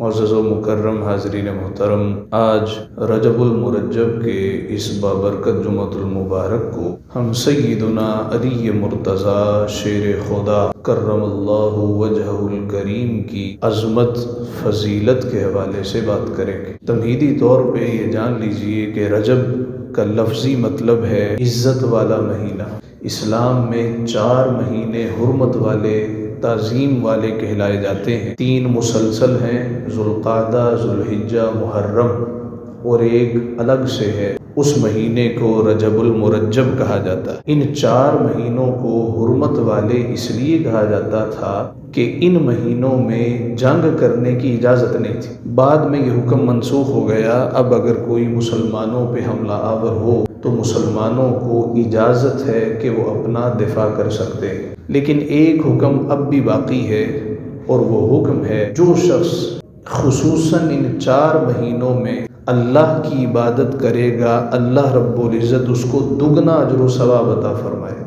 معزز و مکرم حاضرین محترم، آج رجب المرجب کے اس بابرکت جمعۃ المبارک کو ہم سیدنا علی مرتضیٰ شیر خدا کرم اللہ وجہہ الکریم کی عظمت فضیلت کے حوالے سے بات کریں گے۔ تمہیدی طور پہ یہ جان لیجئے کہ رجب کا لفظی مطلب ہے عزت والا مہینہ۔ اسلام میں 4 مہینے حرمت والے، تعظیم والے کہلائے جاتے ہیں۔ 3 مسلسل ہیں، ذوالقعدہ، ذوالحجہ، محرم، اور ایک الگ سے ہے۔ اس مہینے کو رجب المرجب کہا جاتا ہے۔ ان 4 مہینوں کو حرمت والے اس لیے کہا جاتا تھا کہ ان مہینوں میں جنگ کرنے کی اجازت نہیں تھی۔ بعد میں یہ حکم منسوخ ہو گیا۔ اب اگر کوئی مسلمانوں پہ حملہ آور ہو تو مسلمانوں کو اجازت ہے کہ وہ اپنا دفاع کر سکتے ہیں، لیکن ایک حکم اب بھی باقی ہے، اور وہ حکم ہے جو شخص خصوصاً ان 4 مہینوں میں اللہ کی عبادت کرے گا، اللہ رب العزت اس کو دگنا اجر و ثواب عطا فرمائے۔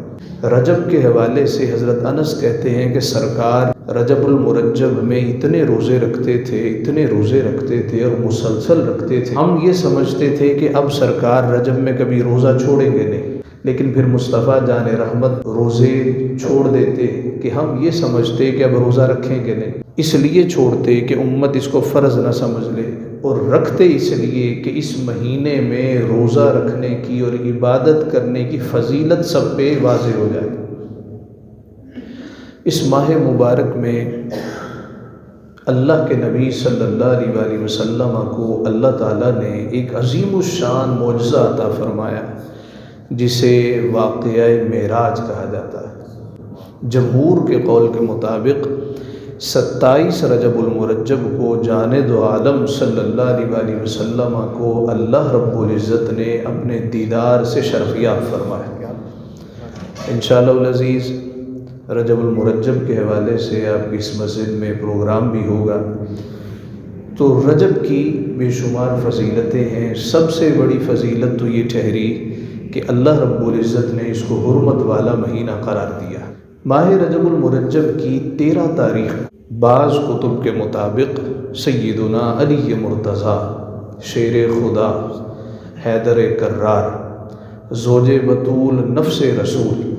رجب کے حوالے سے حضرت انس کہتے ہیں کہ سرکار رجب المرجب میں اتنے روزے رکھتے تھے اور مسلسل رکھتے تھے، ہم یہ سمجھتے تھے کہ اب سرکار رجب میں کبھی روزہ چھوڑیں گے نہیں، لیکن پھر مصطفیٰ جان رحمت روزے چھوڑ دیتے کہ ہم یہ سمجھتے کہ اب روزہ رکھیں گے نہیں، اس لیے چھوڑتے کہ امت اس کو فرض نہ سمجھ لے، اور رکھتے اس لیے کہ اس مہینے میں روزہ رکھنے کی اور عبادت کرنے کی فضیلت سب پہ واضح ہو جائے۔ اس ماہ مبارک میں اللہ کے نبی صلی اللہ علیہ وآلہ وسلم کو اللہ تعالیٰ نے ایک عظیم الشان معجزہ عطا فرمایا، جسے واقعہ معراج کہا جاتا ہے۔ جمہور کے قول کے مطابق 27 رجب المرجب کو جاند و عالم صلی اللہ علیہ وآلہ وسلم کو اللہ رب العزت نے اپنے دیدار سے شرفیاب فرمایا۔ انشاءاللہ العزیز رجب المرجب کے حوالے سے آپ کی اس مسجد میں پروگرام بھی ہوگا۔ تو رجب کی بے شمار فضیلتیں ہیں۔ سب سے بڑی فضیلت تو یہ ٹھہری کہ اللہ رب العزت نے اس کو حرمت والا مہینہ قرار دیا۔ ماہ رجب المرجب کی 13 تاریخ بعض کتب کے مطابق سیدنا علی مرتضیٰ شیر خدا حیدر کرار زوج بطول نفس رسول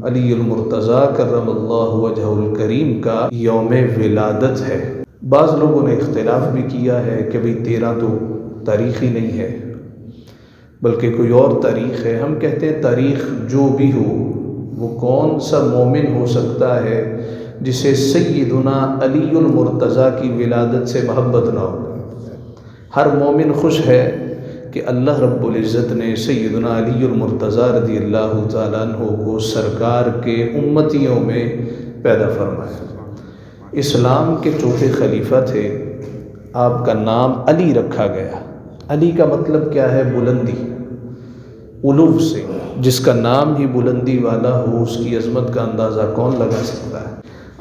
علی المرتضیٰ کرم اللہ وجہ الکریم کا یوم ولادت ہے۔ بعض لوگوں نے اختلاف بھی کیا ہے کہ بھئی 13 تو تاریخ ہی نہیں ہے، بلکہ کوئی اور تاریخ ہے۔ ہم کہتے ہیں تاریخ جو بھی ہو، وہ کون سا مومن ہو سکتا ہے جسے سیدنا علی المرتضیٰ کی ولادت سے محبت نہ ہو؟ ہر مومن خوش ہے کہ اللہ رب العزت نے سیدنا علی المرتضیٰ رضی اللہ تعالیٰ عنہ کو سرکار کے امتیوں میں پیدا فرمایا۔ اسلام کے چوتھے خلیفہ تھے، آپ کا نام علی رکھا گیا۔ علی کا مطلب کیا ہے؟ بلندی، علو سے۔ جس کا نام ہی بلندی والا ہو، اس کی عظمت کا اندازہ کون لگا سکتا ہے؟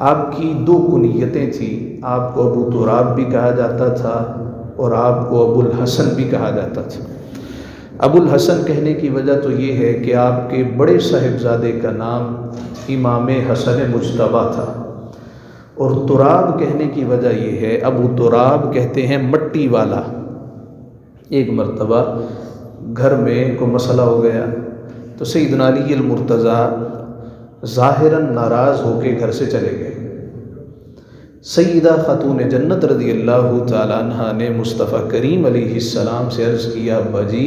آپ کی 2 کنیتیں تھیں، آپ کو ابو تراب بھی کہا جاتا تھا اور آپ کو ابو الحسن بھی کہا جاتا تھا۔ ابو الحسن کہنے کی وجہ تو یہ ہے کہ آپ کے بڑے صاحبزادے کا نام امام حسن مجتبیٰ تھا، اور تراب کہنے کی وجہ یہ ہے، ابو تراب کہتے ہیں مٹی والا۔ ایک مرتبہ گھر میں کوئی مسئلہ ہو گیا تو سیدنا علی المرتضیٰ ظاہراً ناراض ہو کے گھر سے چلے گئے۔ سیدہ خاتون جنت رضی اللہ تعالیٰ عنہ نے مصطفیٰ کریم علیہ السلام سے عرض کیا، ابا جی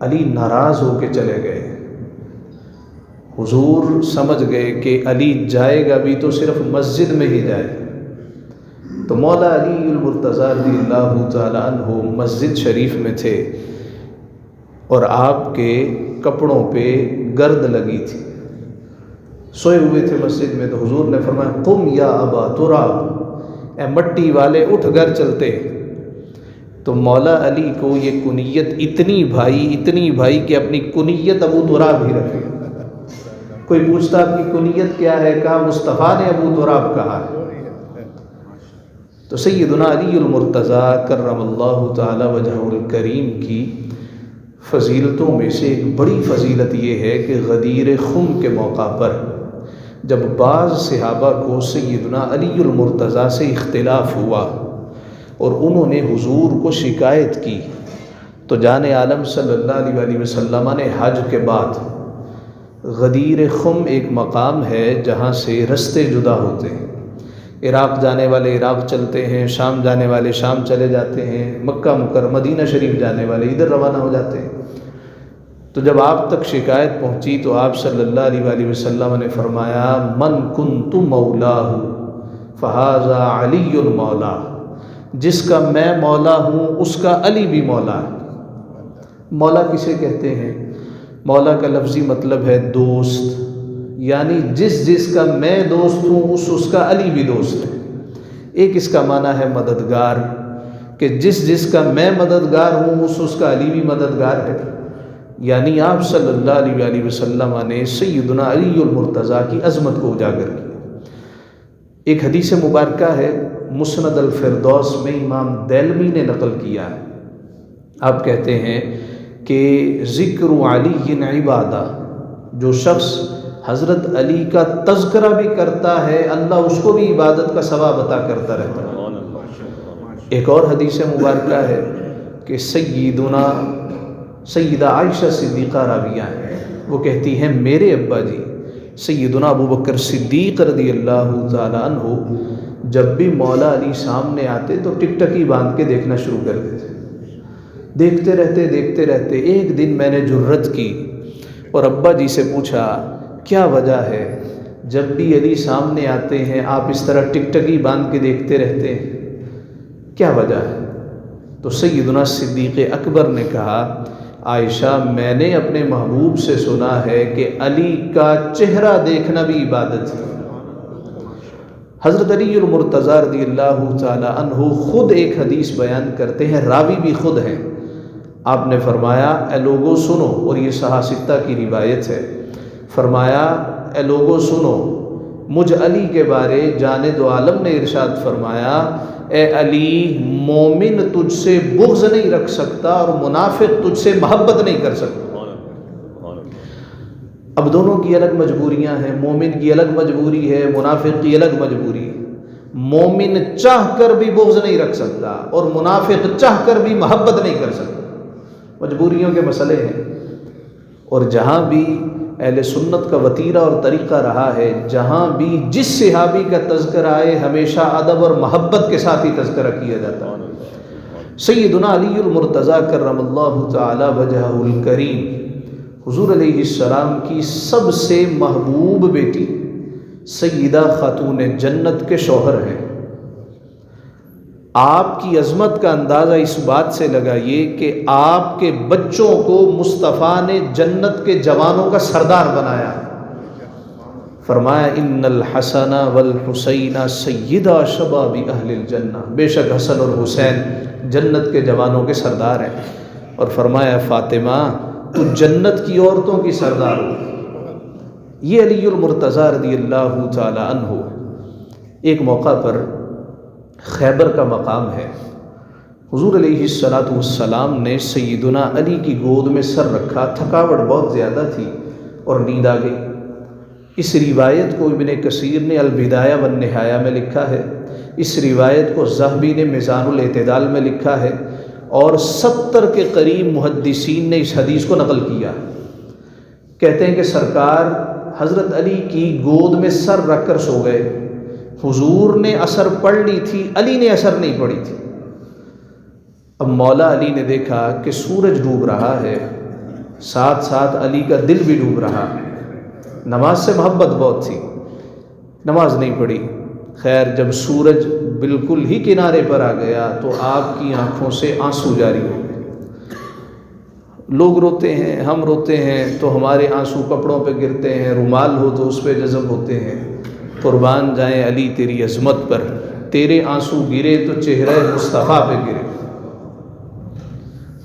علی ناراض ہو کے چلے گئے۔ حضور سمجھ گئے کہ علی جائے گا بھی تو صرف مسجد میں ہی جائے۔ تو مولا علی المرتضیٰ رضی اللہ تعالیٰ عنہ مسجد شریف میں تھے، اور آپ کے کپڑوں پہ گرد لگی تھی، سوئے ہوئے تھے مسجد میں۔ تو حضور نے فرمایا، قم یا ابا تراب، اے مٹی والے اٹھ گھر چلتے۔ تو مولا علی کو یہ کنیت اتنی بھائی کہ اپنی کنیت ابو تراب ہی رکھے۔ کوئی پوچھتا آپ کی کنیت کیا ہے؟ کہا مصطفیٰ نے ابو تراب کہا ہے۔ تو سیدنا علی المرتضیٰ کرم اللہ تعالی وجہ الکریم کی فضیلتوں میں سے ایک بڑی فضیلت یہ ہے کہ غدیر خم کے موقع پر جب بعض صحابہ کو سیدنا علی المرتضیٰ سے اختلاف ہوا اور انہوں نے حضور کو شکایت کی تو جان عالم صلی اللہ علیہ وآلہ وسلم نے حج کے بعد غدیر خم ایک مقام ہے جہاں سے رستے جدا ہوتے ہیں، عراق جانے والے عراق چلتے ہیں، شام جانے والے شام چلے جاتے ہیں، مکہ مکرمہ مدینہ شریف جانے والے ادھر روانہ ہو جاتے ہیں۔ تو جب آپ تک شکایت پہنچی تو آپ صلی اللہ علیہ وآلہ وسلم نے فرمایا من کنت مولاہ فہذا علی مولا، جس کا میں مولا ہوں اس کا علی بھی مولا ہے۔ مولا کسے کہتے ہیں؟ مولا کا لفظی مطلب ہے دوست، یعنی جس کا میں دوست ہوں اس کا علی بھی دوست ہے۔ ایک اس کا معنی ہے مددگار، کہ جس کا میں مددگار ہوں اس کا علی بھی مددگار ہے۔ یعنی آپ صلی اللہ علیہ وآلہ وسلم نے سیدنا علی المرتضیٰ کی عظمت کو اجاگر کیا۔ ایک حدیث مبارکہ ہے مسند الفردوس میں امام دیلمی نے نقل کیا ہے، آپ کہتے ہیں کہ ذکر علی عبادہ، جو شخص حضرت علی کا تذکرہ بھی کرتا ہے اللہ اس کو بھی عبادت کا ثواب عطا کرتا رہتا ہے۔ ایک اور حدیث مبارکہ ہے کہ سیدہ عائشہ صدیقہ راویہ ہیں، وہ کہتی ہیں میرے ابا جی سیدنا ابو بکر صدیق رضی اللہ تعالی عنہ جب بھی مولا علی سامنے آتے تو ٹک ٹکی باندھ کے دیکھنا شروع کر دیتے، دیکھتے رہتے ایک دن میں نے جرت کی اور ابا جی سے پوچھا کیا وجہ ہے جب بھی علی سامنے آتے ہیں آپ اس طرح ٹک ٹکی باندھ کے دیکھتے رہتے ہیں، کیا وجہ ہے؟ تو سیدنا صدیق اکبر نے کہا عائشہ میں نے اپنے محبوب سے سنا ہے کہ علی کا چہرہ دیکھنا بھی عبادت ہے۔ حضرت علی المرتضیٰ رضی اللہ تعالی عنہ خود ایک حدیث بیان کرتے ہیں، راوی بھی خود ہیں۔ آپ نے فرمایا اے لوگو سنو، اور یہ صحاح ستہ کی روایت ہے، فرمایا اے لوگو سنو مجھ علی کے بارے جان دو عالم نے ارشاد فرمایا اے علی مومن تجھ سے بغض نہیں رکھ سکتا اور منافق تجھ سے محبت نہیں کر سکتا۔ اب دونوں کی الگ مجبوریاں ہیں، مومن کی الگ مجبوری ہے، منافق کی الگ مجبوری ہے۔ مومن چاہ کر بھی بغض نہیں رکھ سکتا اور منافق چاہ کر بھی محبت نہیں کر سکتا، مجبوریوں کے مسئلے ہیں۔ اور جہاں بھی اہل سنت کا وتیرہ اور طریقہ رہا ہے، جہاں بھی جس صحابی کا تذکرہ آئے ہمیشہ ادب اور محبت کے ساتھ ہی تذکرہ کیا جاتا ہے۔ سیدنا علی المرتضیٰ کرم اللہ تعالی وجہہ الکریم حضور علیہ السلام کی سب سے محبوب بیٹی سیدہ خاتون جنت کے شوہر ہیں۔ آپ کی عظمت کا اندازہ اس بات سے لگائیے کہ آپ کے بچوں کو مصطفیٰ نے جنت کے جوانوں کا سردار بنایا، فرمایا ان الحسن والحسین سیدہ شباب اہل الجنہ، بے شک حسن اور حسین جنت کے جوانوں کے سردار ہیں، اور فرمایا فاطمہ تو جنت کی عورتوں کی سردار ہو۔ یہ علی المرتضیٰ رضی اللہ تعالی عنہ ایک موقع پر خیبر کا مقام ہے، حضور علیہ السلام نے سیدنا علی کی گود میں سر رکھا، تھکاوٹ بہت زیادہ تھی اور نیند آ گئی۔ اس روایت کو ابن کثیر نے البدایہ والنہایہ میں لکھا ہے، اس روایت کو ذہبی نے میزان الاعتدال میں لکھا ہے، اور 70 کے قریب محدثین نے اس حدیث کو نقل کیا۔ کہتے ہیں کہ سرکار حضرت علی کی گود میں سر رکھ کر سو گئے، حضور نے اثر پڑھ لی تھی، علی نے اثر نہیں پڑھی تھی۔ اب مولا علی نے دیکھا کہ سورج ڈوب رہا ہے، ساتھ ساتھ علی کا دل بھی ڈوب رہا ہے، نماز سے محبت بہت تھی، نماز نہیں پڑھی۔ خیر جب سورج بالکل ہی کنارے پر آ گیا تو آپ کی آنکھوں سے آنسو جاری ہو گئے۔ لوگ روتے ہیں، ہم روتے ہیں تو ہمارے آنسو کپڑوں پہ گرتے ہیں، رومال ہو تو اس پہ جذب ہوتے ہیں۔ قربان جائیں علی تیری عظمت پر، تیرے آنسو گرے تو چہرہ مصطفیٰ پہ گرے۔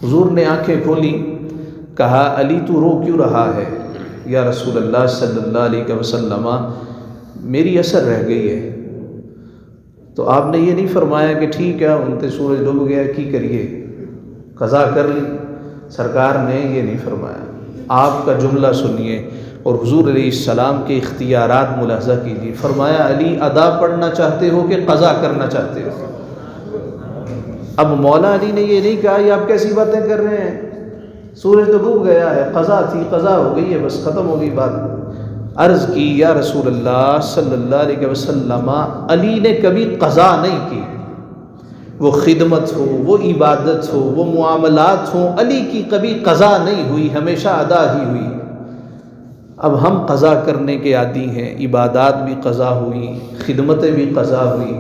حضور نے آنکھیں کھولی، کہا علی تو رو کیوں رہا ہے؟ یا رسول اللہ صلی اللہ علیہ وسلم میری اثر رہ گئی ہے۔ تو آپ نے یہ نہیں فرمایا کہ ٹھیک ہے انتے سورج ڈوب گیا کی کریے، قضا کر لی، سرکار نے یہ نہیں فرمایا۔ آپ کا جملہ سنیے اور حضور علیہ السلام کے اختیارات ملاحظہ کیجیے۔ فرمایا علی ادا پڑھنا چاہتے ہو کہ قضا کرنا چاہتے ہو؟ اب مولا علی نے یہ نہیں کہا یہ آپ کیسی باتیں کر رہے ہیں، سورج تو ڈوب گیا ہے، قضا تھی، قضا ہو گئی ہے، بس ختم ہو گئی بات۔ عرض کی یا رسول اللہ صلی اللہ علیہ وسلم، علی نے کبھی قضا نہیں کی، وہ خدمت ہو، وہ عبادت ہو، وہ معاملات ہوں، علی کی کبھی قضا نہیں ہوئی، ہمیشہ ادا ہی ہوئی۔ اب ہم قضا کرنے کے عادی ہیں، عبادات بھی قضا ہوئی، خدمتیں بھی قضا ہوئی۔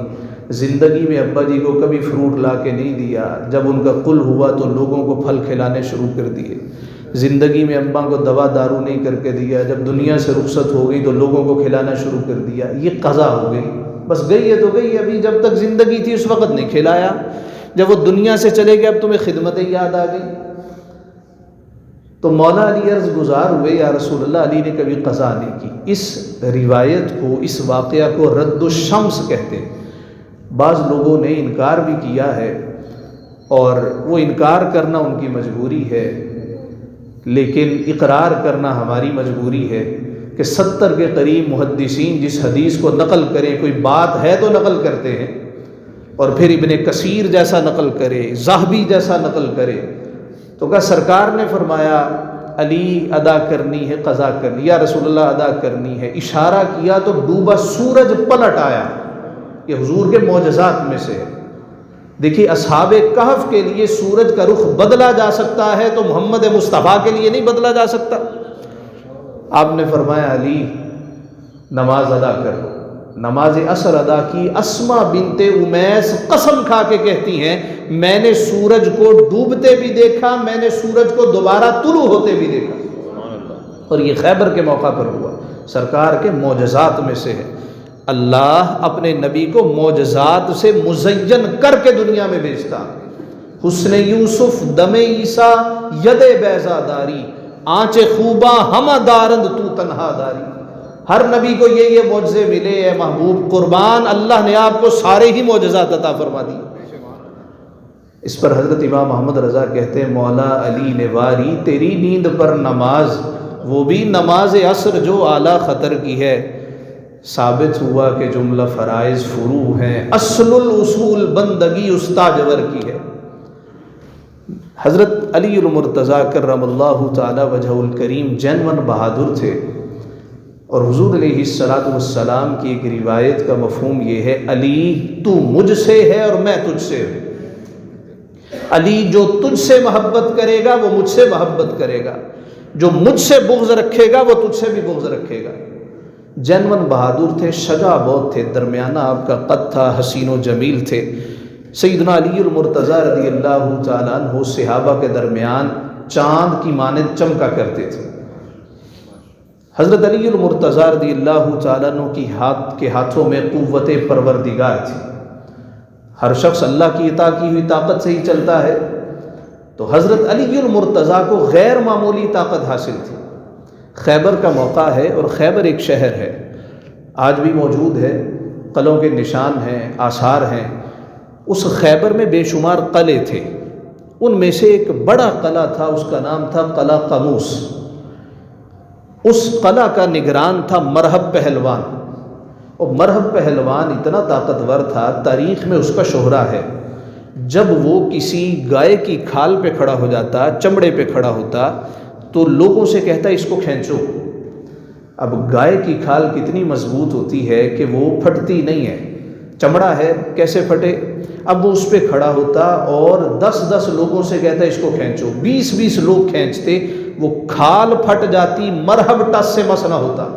زندگی میں ابا جی کو کبھی فروٹ لا کے نہیں دیا، جب ان کا قل ہوا تو لوگوں کو پھل کھلانے شروع کر دیے۔ زندگی میں ابا کو دوا دارو نہیں کر کے دیا، جب دنیا سے رخصت ہو گئی تو لوگوں کو کھلانا شروع کر دیا۔ یہ قضا ہو گئی، بس گئی ہے تو گئی، ابھی جب تک زندگی تھی اس وقت نہیں کھلایا، جب وہ دنیا سے چلے گئے اب تمہیں خدمتیں یاد آ گئی۔ تو مولا علی عرض گزار ہوئے یا رسول اللہ علی نے کبھی قضا نہیں کی۔ اس روایت کو، اس واقعہ کو رد الشمس کہتے ہیں۔ بعض لوگوں نے انکار بھی کیا ہے، اور وہ انکار کرنا ان کی مجبوری ہے، لیکن اقرار کرنا ہماری مجبوری ہے کہ 70 کے قریب محدثین جس حدیث کو نقل کریں، کوئی بات ہے تو نقل کرتے ہیں، اور پھر ابن کثیر جیسا نقل کرے، ذہبی جیسا نقل کرے۔ تو کہا سرکار نے فرمایا علی ادا کرنی ہے، قضا کرنی، یا رسول اللہ ادا کرنی ہے، اشارہ کیا تو ڈوبا سورج پلٹ آیا۔ یہ حضور کے معجزات میں سے ہے۔ دیکھیے اصحاب کہف کے لیے سورج کا رخ بدلا جا سکتا ہے تو محمد مصطفیٰ کے لیے نہیں بدلا جا سکتا۔ آپ نے فرمایا علی نماز ادا کرو، نماز عصر ادا کی۔ اسما بنت امیس قسم کھا کے کہتی ہیں میں نے سورج کو ڈوبتے بھی دیکھا، میں نے سورج کو دوبارہ طلوع ہوتے بھی دیکھا، اور یہ خیبر کے موقع پر ہوا۔ سرکار کے معجزات میں سے ہے۔ اللہ اپنے نبی کو معجزات سے مزین کر کے دنیا میں بھیجتا۔ حسن یوسف دم عیسیٰ ید بیضا داری، آنچ خوباں ہمہ دارند تو تنہا داری۔ ہر نبی کو یہ معجزے ملے، اے محبوب قربان، اللہ نے آپ کو سارے ہی معجزات عطا فرما دی۔ اس پر حضرت امام محمد رضا کہتے ہیں مولا علی نے واری تیری نیند پر نماز، وہ بھی نماز عصر جو اعلیٰ خطر کی ہے۔ ثابت ہوا کہ جملہ فرائض فروع ہیں، اصل الاصول بندگی استاجور کی ہے۔ حضرت علی المرتضیٰ کرم اللہ تعالی وجہ الکریم جینون بہادر تھے، اور حضور علیہ الصلوۃ والسلام کی ایک روایت کا مفہوم یہ ہے علی تو مجھ سے ہے اور میں تجھ سے ہوں۔ علی جو تجھ سے محبت کرے گا وہ مجھ سے محبت کرے گا، جو مجھ سے بغض رکھے گا وہ تجھ سے بھی بغض رکھے گا۔ جینون بہادر تھے، شجاع بہت تھے، درمیانہ آپ کا قد تھا، حسین و جمیل تھے۔ سیدنا علی المرتضیٰ رضی اللہ تعالیٰ عنہ صحابہ کے درمیان چاند کی مانند چمکا کرتے تھے۔ حضرت علی المرتضیٰ رضی اللہ تعالیٰ عنہ کے ہاتھوں میں قوت پروردگار تھی۔ ہر شخص اللہ کی عطا کی ہوئی طاقت سے ہی چلتا ہے، تو حضرت علی المرتضیٰ کو غیر معمولی طاقت حاصل تھی۔ خیبر کا موقع ہے، اور خیبر ایک شہر ہے، آج بھی موجود ہے، قلعوں کے نشان ہیں، آثار ہیں۔ اس خیبر میں بے شمار قلعے تھے، ان میں سے ایک بڑا قلعہ تھا، اس کا نام تھا قلعہ قاموس۔ اس قلعہ کا نگران تھا مرہب پہلوان، اور مرہب پہلوان اتنا طاقتور تھا، تاریخ میں اس کا شہرہ ہے۔ جب وہ کسی گائے کی کھال پہ کھڑا ہو جاتا، چمڑے پہ کھڑا ہوتا، تو لوگوں سے کہتا اس کو کھینچو۔ اب گائے کی کھال کتنی مضبوط ہوتی ہے کہ وہ پھٹتی نہیں ہے، چمڑا ہے کیسے پھٹے۔ اب وہ اس پہ کھڑا ہوتا اور 10 لوگوں سے کہتا اس کو کھینچو، 20 لوگ کھینچتے، وہ کھال پھٹ جاتی، مرہب ٹس سے مس نہ ہوتا۔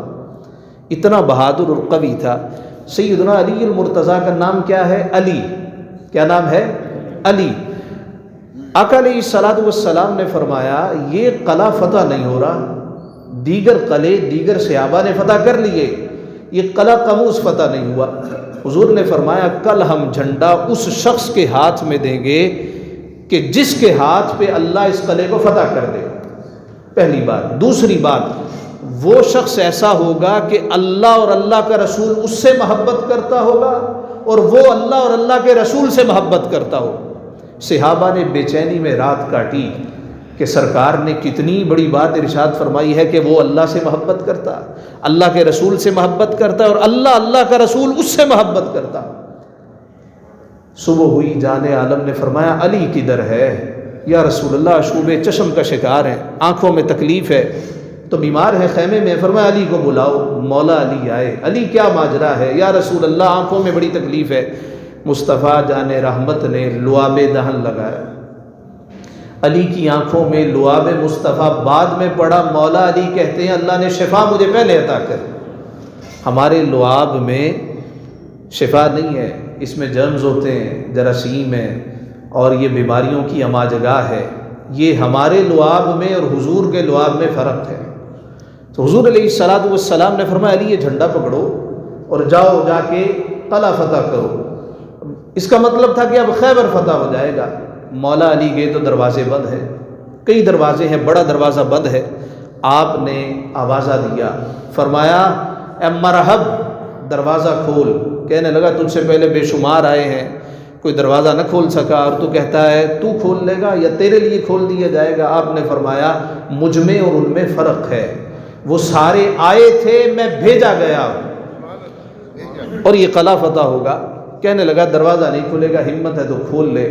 اتنا بہادر اور قوی تھا۔ سیدنا علی المرتضیٰ کا نام کیا ہے؟ علی۔ کیا نام ہے؟ علی۔ آقا علیہ الصلوۃ والسلام نے فرمایا یہ قلعہ فتح نہیں ہو رہا، دیگر قلعے دیگر صحابہ نے فتح کر لیے، یہ قلعہ قاموس فتح نہیں ہوا۔ حضور نے فرمایا کل ہم جھنڈا اس شخص کے ہاتھ میں دیں گے کہ جس کے ہاتھ پہ اللہ اس قلعے کو فتح کر دے۔ پہلی بات۔ دوسری بات، وہ شخص ایسا ہوگا کہ اللہ اور اللہ کا رسول اس سے محبت کرتا ہوگا، اور وہ اللہ اور اللہ کے رسول سے محبت کرتا ہو۔ صحابہ نے بے چینی میں رات کاٹی کہ سرکار نے کتنی بڑی بات ارشاد فرمائی ہے کہ وہ اللہ سے محبت کرتا، اللہ کے رسول سے محبت کرتا، اور اللہ کا رسول اس سے محبت کرتا۔ صبح ہوئی، جان عالم نے فرمایا علی کدھر ہے؟ یا رسول اللہ شوب چشم کا شکار ہیں، آنکھوں میں تکلیف ہے، تو بیمار ہے خیمے میں۔ فرمایا علی کو بلاؤ۔ مولا علی آئے۔ علی کیا ماجرا ہے؟ یا رسول اللہ آنکھوں میں بڑی تکلیف ہے۔ مصطفیٰ جان رحمت نے لعاب دہن لگایا، علی کی آنکھوں میں لعاب مصطفیٰ بعد میں پڑا۔ مولا علی کہتے ہیں اللہ نے شفا مجھے پہلے عطا کر۔ ہمارے لعاب میں شفا نہیں ہے، اس میں جرمز ہوتے ہیں، جراثیم ہیں، اور یہ بیماریوں کی اما جگہ ہے۔ یہ ہمارے لعاب میں اور حضور کے لعاب میں فرق ہے۔ تو حضور علیہ الصلوۃ والسلام نے فرمایا علی یہ جھنڈا پکڑو اور جاؤ جا کے قلعہ فتح کرو۔ اس کا مطلب تھا کہ اب خیبر فتح ہو جائے گا۔ مولا علی گئے تو دروازے بند ہیں، کئی دروازے ہیں، بڑا دروازہ بند ہے۔ آپ نے آوازہ دیا، فرمایا اے مرحب دروازہ کھول۔ کہنے لگا تجھ سے پہلے بے شمار آئے ہیں، کوئی دروازہ نہ کھول سکا، اور تو کہتا ہے تو کھول لے گا یا تیرے لیے کھول دیا جائے گا؟ آپ نے فرمایا مجھ میں اور ان میں فرق ہے، وہ سارے آئے تھے، میں بھیجا گیا ہوں، اور یہ قلعہ فتح ہوگا۔ کہنے لگا دروازہ نہیں کھلے گا، ہمت ہے تو کھول لے۔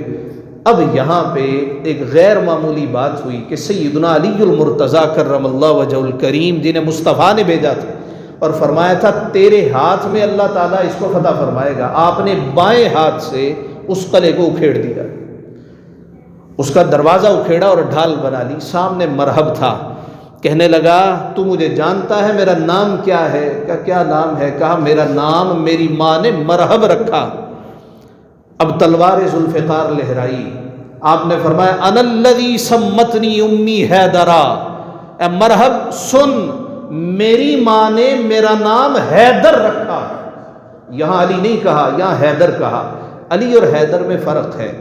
اب یہاں پہ ایک غیر معمولی بات ہوئی کہ سیدنا علی المرتضیٰ کرم اللہ وجہ الکریم جنہیں مصطفیٰ نے بھیجا تھا اور فرمایا تھا تیرے ہاتھ میں اللہ تعالیٰ اس کو فتح فرمائے گا، آپ نے بائیں ہاتھ سے اس قلعے کو اکھیڑ دیا، اس کا دروازہ اکھیڑا اور ڈھال بنا لی۔ سامنے مرحب تھا، کہنے لگا تو مجھے جانتا ہے، میرا نام کیا ہے؟ کہا کیا نام ہے؟ کہا میرا نام میری ماں نے مرحب رکھا۔ اب تلوار ذوالفقار لہرائی، آپ نے فرمایا انا الذی سمتنی امی حیدرا، اے مرحب سن، میری ماں نے میرا نام حیدر رکھا۔ یہاں علی نہیں کہا، یہاں حیدر کہا۔ علی اور حیدر میں فرق ہے۔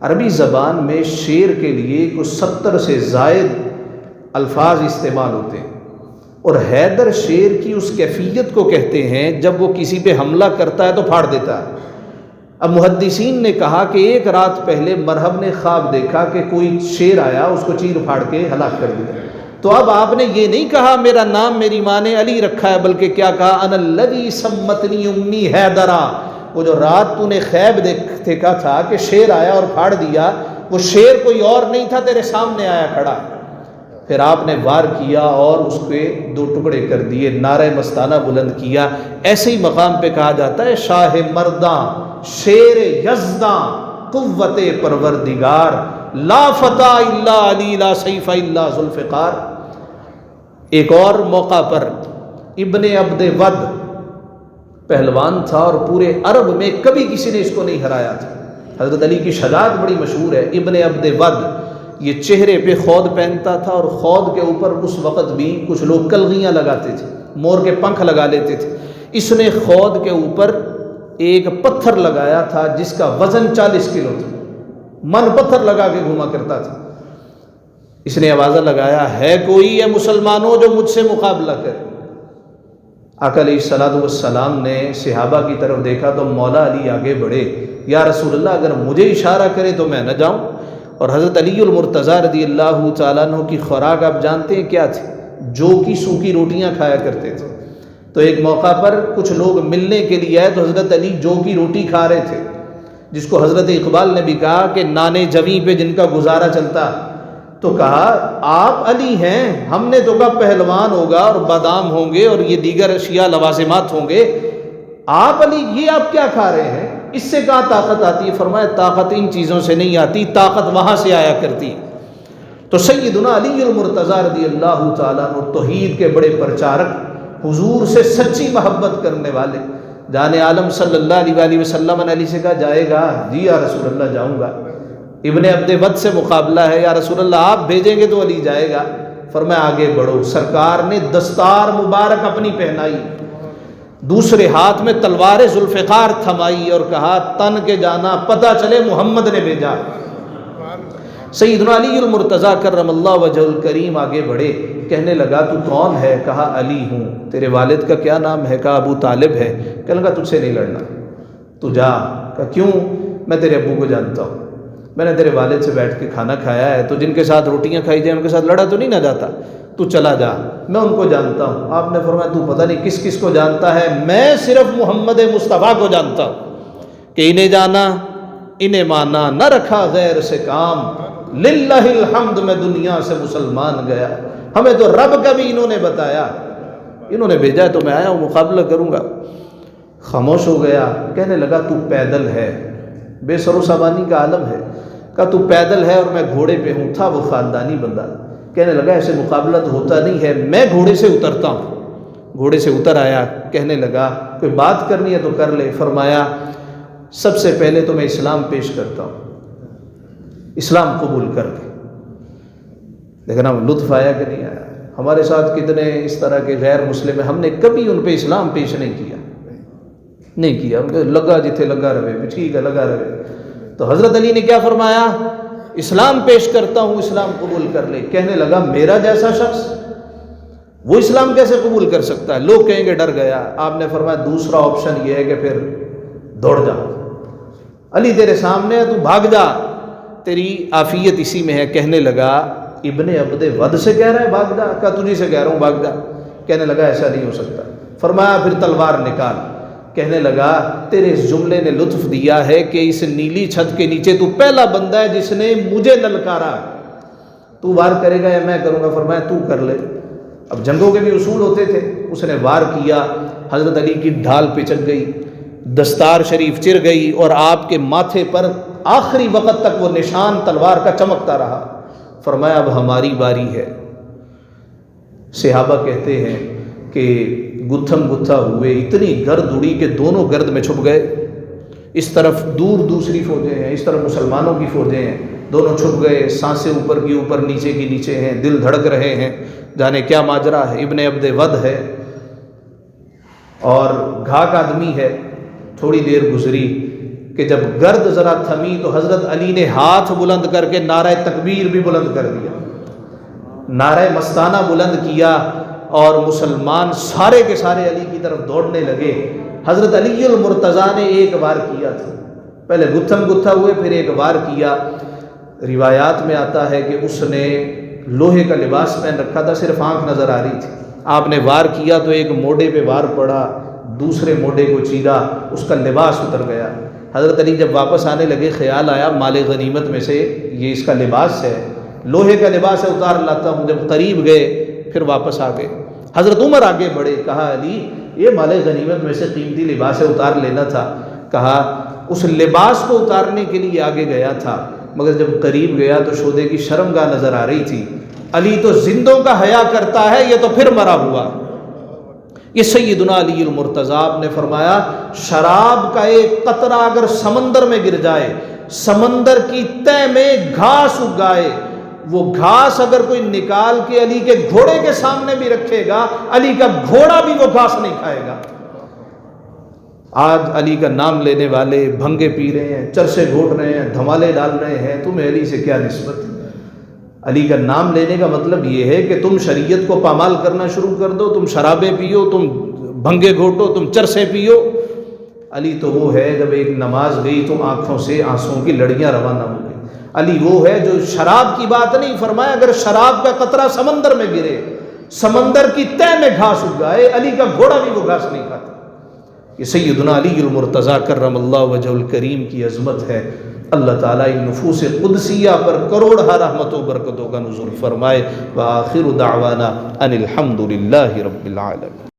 عربی زبان میں شیر کے لیے کچھ 70 سے زائد الفاظ استعمال ہوتے ہیں، اور حیدر شیر کی اس کیفیت کو کہتے ہیں جب وہ کسی پہ حملہ کرتا ہے تو پھاڑ دیتا ہے۔ اب محدثین نے کہا کہ ایک رات پہلے مرحب نے خواب دیکھا کہ کوئی شیر آیا، اس کو چیر پھاڑ کے ہلاک کر دیا۔ تو اب آپ نے یہ نہیں کہا میرا نام میری ماں نے علی رکھا ہے، بلکہ کیا کہا انا الذی سمتنی امی حیدرا۔ وہ جو رات تو نے خواب دیکھا تھا کہ شیر آیا اور پھاڑ دیا، وہ شیر کوئی اور نہیں تھا، تیرے سامنے آیا کھڑا۔ پھر آپ نے وار کیا اور اس کے 2 ٹکڑے کر دیے، نعرہ مستانہ بلند کیا۔ ایسے ہی مقام پہ کہا جاتا ہے شاہ مرداں شیر یزداں قوت پروردگار، لا فتح الا علی لا سیف الا ذوالفقار۔ ایک اور موقع پر ابن عبد ود پہلوان تھا اور پورے عرب میں کبھی کسی نے اس کو نہیں ہرایا تھا۔ حضرت علی کی شجاعت بڑی مشہور ہے۔ ابن عبد ود یہ چہرے پہ خود پہنتا تھا، اور خود کے اوپر اس وقت بھی کچھ لوگ کلغیاں لگاتے تھے، مور کے پنکھ لگا لیتے تھے۔ اس نے خود کے اوپر ایک پتھر لگایا تھا جس کا وزن 40 کلو تھا، من پتھر لگا کے گھوما کرتا تھا۔ اس نے آوازہ لگایا ہے کوئی ہے مسلمانوں جو مجھ سے مقابلہ کرے؟ آقا علیہ الصلوۃ والسلام نے صحابہ کی طرف دیکھا تو مولا علی آگے بڑھے، یا رسول اللہ اگر مجھے اشارہ کرے تو میں نہ جاؤں۔ اور حضرت علی المرتضیٰ رضی اللہ تعالیٰ عنہ کی خوراک آپ جانتے ہیں کیا تھی؟ جو کی سوکھی روٹیاں کھایا کرتے تھے۔ تو ایک موقع پر کچھ لوگ ملنے کے لیے آئے تو حضرت علی جو کی روٹی کھا رہے تھے، جس کو حضرت اقبال نے بھی کہا کہ نانے جویں پہ جن کا گزارا چلتا، تو کہا آپ علی ہیں، ہم نے تو کہا پہلوان ہوگا اور بادام ہوں گے اور یہ دیگر اشیاء لوازمات ہوں گے، آپ علی یہ آپ کیا کھا رہے ہیں؟ اس سے کہاں طاقت آتی ہے؟ فرمایا طاقت ان چیزوں سے نہیں آتی، طاقت وہاں سے آیا کرتی۔ تو سیدنا علی المرتضیٰ رضی اللہ تعالیٰ عنہ توحید کے بڑے پرچارک، حضور سے سچی محبت کرنے والے، جان عالم صلی اللہ علیہ وسلم نے علی سے کہا جائے گا؟ جی یا رسول اللہ جاؤں گا۔ ابن عبد ود سے مقابلہ ہے، یا رسول اللہ آپ بھیجیں گے تو علی جائے گا۔ فرمایا آگے بڑھو۔ سرکار نے دستار مبارک اپنی پہنائی، دوسرے ہاتھ میں تلوار ذوالفقار تھمائی اور کہا تن کے جانا پتہ چلے محمد نے بھیجا۔ سیدنا علی المرتضیٰ کرم اللہ وجہ الکریم آگے بڑھے، کہنے لگا تو کون ہے؟ کہا علی ہوں۔ تیرے والد کا کیا نام ہے؟ کہا ابو طالب ہے۔ کہنے لگا تجھ سے نہیں لڑنا، تو جا۔ کہا کیوں؟ میں تیرے ابو کو جانتا ہوں، میں نے تیرے والد سے بیٹھ کے کھانا کھایا ہے، تو جن کے ساتھ روٹیاں کھائی جائیں ان کے ساتھ لڑا تو نہیں نہ جاتا، تو چلا جا، میں ان کو جانتا ہوں۔ آپ نے فرمایا تو پتہ نہیں کس کس کو جانتا ہے، میں صرف محمد مصطفیٰ کو جانتا ہوں، کہ انہیں جانا انہیں مانا نہ رکھا غیر سے کام، للہ الحمد میں دنیا سے مسلمان گیا۔ ہمیں تو رب کا بھی انہوں نے بتایا، انہوں نے بھیجا تو میں آیا ہوں، مقابلہ کروں گا۔ خاموش ہو گیا، کہنے لگا تو پیدل ہے، بے سر و سامانی کا عالم ہے، کہا تو پیدل ہے اور میں گھوڑے پہ ہوں۔ تھا وہ خاندانی بندہ، کہنے لگا ایسے مقابلہ تو ہوتا نہیں ہے، میں گھوڑے سے اترتا ہوں۔ گھوڑے سے اتر آیا، کہنے لگا کوئی بات کرنی ہے تو کر لے۔ فرمایا سب سے پہلے تو میں اسلام پیش کرتا ہوں، اسلام قبول کر دے۔ لیکن اب لطف آیا کہ نہیں آیا؟ ہمارے ساتھ کتنے اس طرح کے غیر مسلم ہیں، ہم نے کبھی ان پہ اسلام پیش نہیں کیا، نہیں کیا، لگا جتھے لگا رہے، ٹھیک ہے لگا رہے۔ تو حضرت علی نے کیا فرمایا؟ اسلام پیش کرتا ہوں، اسلام قبول کر لے۔ کہنے لگا میرا جیسا شخص وہ اسلام کیسے قبول کر سکتا ہے؟ لوگ کہیں گے ڈر گیا۔ آپ نے فرمایا دوسرا آپشن یہ ہے کہ پھر دوڑ جا، علی تیرے سامنے ہے، تو بھاگ جا، تیری عافیت اسی میں ہے۔ کہنے لگا ابن عبد ود سے کہہ رہا ہے بھاگ جا؟ کہا تجھی سے کہہ رہا ہوں بھاگ جا۔ کہنے لگا ایسا نہیں ہو سکتا۔ فرمایا پھر تلوار نکال۔ کہنے لگا تیرے اس جملے نے لطف دیا ہے کہ اس نیلی چھت کے نیچے تو پہلا بندہ ہے جس نے مجھے للکارا، تو وار کرے گا یا میں کروں گا؟ فرمایا تو کر لے۔ اب جنگوں کے بھی اصول ہوتے تھے، اس نے وار کیا، حضرت علی کی ڈھال پچک گئی، دستار شریف چر گئی، اور آپ کے ماتھے پر آخری وقت تک وہ نشان تلوار کا چمکتا رہا۔ فرمایا اب ہماری باری ہے۔ صحابہ کہتے ہیں کہ گتھم گتھا ہوئے، اتنی گرد اڑی کہ دونوں گرد میں چھپ گئے۔ اس طرف دور دوسری فوجیں ہیں، اس طرف مسلمانوں کی فوجیں ہیں، دونوں چھپ گئے، سانسیں اوپر کی اوپر نیچے کی نیچے ہیں، دل دھڑک رہے ہیں، جانے کیا ماجرا ہے۔ ابن عبد ود ہے اور گھاک آدمی ہے۔ تھوڑی دیر گزری کہ جب گرد ذرا تھمی تو حضرت علی نے ہاتھ بلند کر کے نعرہ تکبیر بھی بلند کر دیا، نعرہ مستانہ بلند کیا، اور مسلمان سارے کے سارے علی کی طرف دوڑنے لگے۔ حضرت علی المرتضیٰ نے ایک وار کیا تھا، پہلے گتھم گتھا ہوئے، پھر ایک وار کیا۔ روایات میں آتا ہے کہ اس نے لوہے کا لباس پہن رکھا تھا، صرف آنکھ نظر آ رہی تھی۔ آپ نے وار کیا تو ایک موڈے پہ وار پڑا، دوسرے موڈے کو چیرا، اس کا لباس اتر گیا۔ حضرت علی جب واپس آنے لگے، خیال آیا مال غنیمت میں سے یہ اس کا لباس ہے، لوہے کا لباس ہے، اتار لاتا ہوں۔ جب قریب گئے پھر واپس آ گئے۔ حضرت عمر آگے بڑھے، کہا علی یہ مال غنیمت میں سے قیمتی لباس ہے، اتار لینا تھا۔ کہا اس لباس کو اتارنے کے لیے آگے گیا تھا، مگر جب قریب گیا تو شودے کی شرمگاہ نظر آ رہی تھی۔ علی تو زندوں کا حیا کرتا ہے، یہ تو پھر مرا ہوا۔ یہ سیدنا علی المرتضیٰ نے فرمایا شراب کا ایک قطرہ اگر سمندر میں گر جائے، سمندر کی تہ میں گھاس اگائے، وہ گھاس اگر کوئی نکال کے علی کے گھوڑے کے سامنے بھی رکھے گا، علی کا گھوڑا بھی وہ گھاس نہیں کھائے گا۔ آج علی کا نام لینے والے بھنگے پی رہے ہیں، چرسے گھوٹ رہے ہیں، دھمالے ڈال رہے ہیں، تمہیں علی سے کیا نسبت؟ علی کا نام لینے کا مطلب یہ ہے کہ تم شریعت کو پامال کرنا شروع کر دو، تم شرابیں پیو، تم بھنگے گھوٹو، تم چرسے پیو۔ علی تو وہ ہے جب ایک نماز گئی تو آنکھوں سے آنسوں کی لڑیاں روانہ ہو گئی۔ علی وہ ہے جو شراب کی بات نہیں فرمایا، اگر شراب کا قطرہ سمندر میں گرے، سمندر کی تہ میں گھاس اگائے، علی کا گھوڑا بھی وہ گھاس نہیں کھاتا۔ یہ سیدنا علی المرتضیٰ کرم اللہ وجہ الکریم کی عظمت ہے۔ اللہ تعالیٰ ان نفوس قدسیہ پر کروڑہ رحمتوں برکتوں کا نزول فرمائے۔ وآخر دعوانا ان الحمد للہ رب العالمین۔